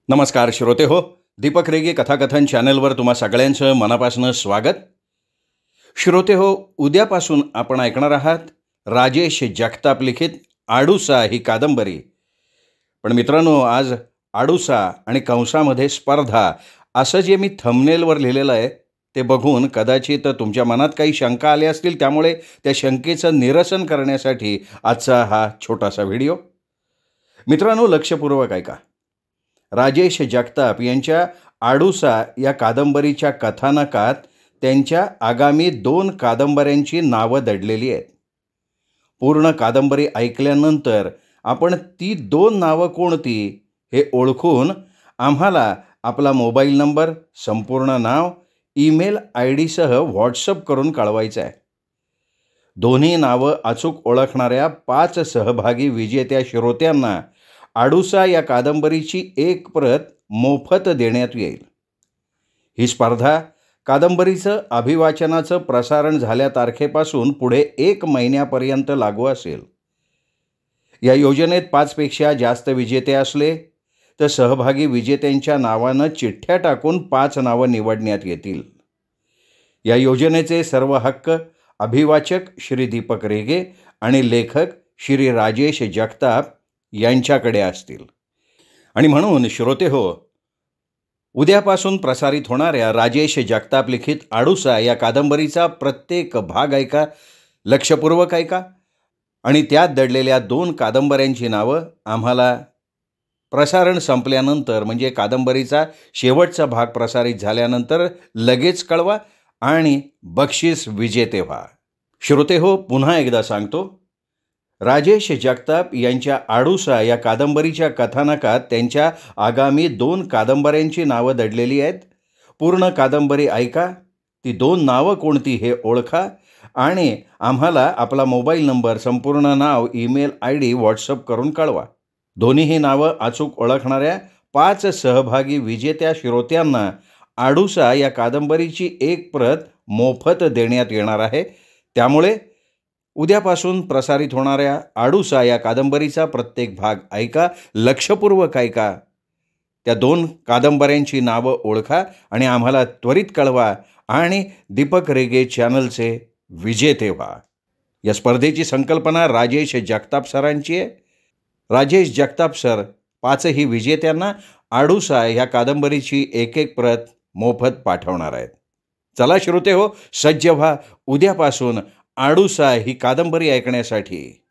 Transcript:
नमस्कार श्रोते हो, दीपक रेगे कथाकथन चॅनलवर तुम्हा सगळ्यांचं मनापासून स्वागत. श्रोते हो, उद्यापासून आपण ऐकणार आहात राजेश जगताप लिखित आडूसा ही कादंबरी. पण मित्रांनो, आज आडूसा आणि कंसामध्ये स्पर्धा असं जे मी थंबनेलवर लिहिलेलं आहे ते बघून कदाचित तुमच्या मनात काही शंका आल्या असतील. त्यामुळे त्या शंकेचं निरसन करण्यासाठी आजचा हा छोटासा व्हिडिओ. मित्रांनो, लक्षपूर्वक ऐका. राजेश जगताप यांच्या आडूसा या कादंबरीच्या कथानकात त्यांच्या आगामी 2 कादंबऱ्यांची नावं दडलेली आहेत. पूर्ण कादंबरी ऐकल्यानंतर आपण ती 2 नावं कोणती हे ओळखून आम्हाला आपला मोबाईल नंबर, संपूर्ण नाव, ईमेल ID सह व्हॉट्सअप करून कळवायचं आहे. दोन्ही नावं अचूक ओळखणाऱ्या 5 सहभागी विजेत्या श्रोत्यांना आडूसा या कादंबरीची एक प्रत मोफत देण्यात येईल. ही स्पर्धा कादंबरीचं अभिवाचनाचं प्रसारण झाल्या तारखेपासून पुढे 1 महिन्यापर्यंत लागू असेल. या योजनेत 5 पेक्षा जास्त विजेते असले तर सहभागी विजेत्यांच्या नावानं चिठ्ठ्या टाकून 5 नावं निवडण्यात येतील. या योजनेचे सर्व हक्क अभिवाचक श्री दीपक रेगे आणि लेखक श्री राजेश जगताप यांच्याकडे असतील. आणि म्हणून श्रोते हो, उद्यापासून प्रसारित होणाऱ्या राजेश जगताप लिखित आडूसा या कादंबरीचा प्रत्येक भाग ऐका, लक्षपूर्वक ऐका आणि त्यात दडलेल्या 2 कादंबऱ्यांची नावं आम्हाला प्रसारण संपल्यानंतर, म्हणजे कादंबरीचा शेवटचा भाग प्रसारित झाल्यानंतर लगेच कळवा आणि बक्षीस विजेते व्हा. श्रोते हो, पुन्हा एकदा सांगतो, राजेश जगताप यांच्या आडूसा या कादंबरीच्या कथानकात त्यांच्या आगामी 2 कादंबऱ्यांची नावं दडलेली आहेत. पूर्ण कादंबरी ऐका, ती 2 नावं कोणती हे ओळखा आणि आम्हाला आपला मोबाईल नंबर, संपूर्ण नाव, ईमेल ID व्हॉट्सअप करून कळवा. दोन्हीही नावं अचूक ओळखणाऱ्या 5 सहभागी विजेत्या श्रोत्यांना आडूसा या कादंबरीची एक प्रत मोफत देण्यात येणार आहे. त्यामुळे उद्यापासून प्रसारित होणाऱ्या आडूसा या कादंबरीचा प्रत्येक भाग ऐका, लक्षपूर्वक ऐका. त्या 2 कादंबऱ्यांची नावं ओळखा आणि आम्हाला त्वरित कळवा आणि दीपक रेगे चॅनलचे विजेते व्हा. या स्पर्धेची संकल्पना राजेश जगताप सरांची आहे. राजेश जगताप सर 5ही विजेत्यांना आडूसा ह्या कादंबरीची एक प्रत मोफत पाठवणार आहेत. चला श्रोते हो, सज्ज व्हा उद्यापासून आडूसा ही कादंबरी ऐकण्यासाठी.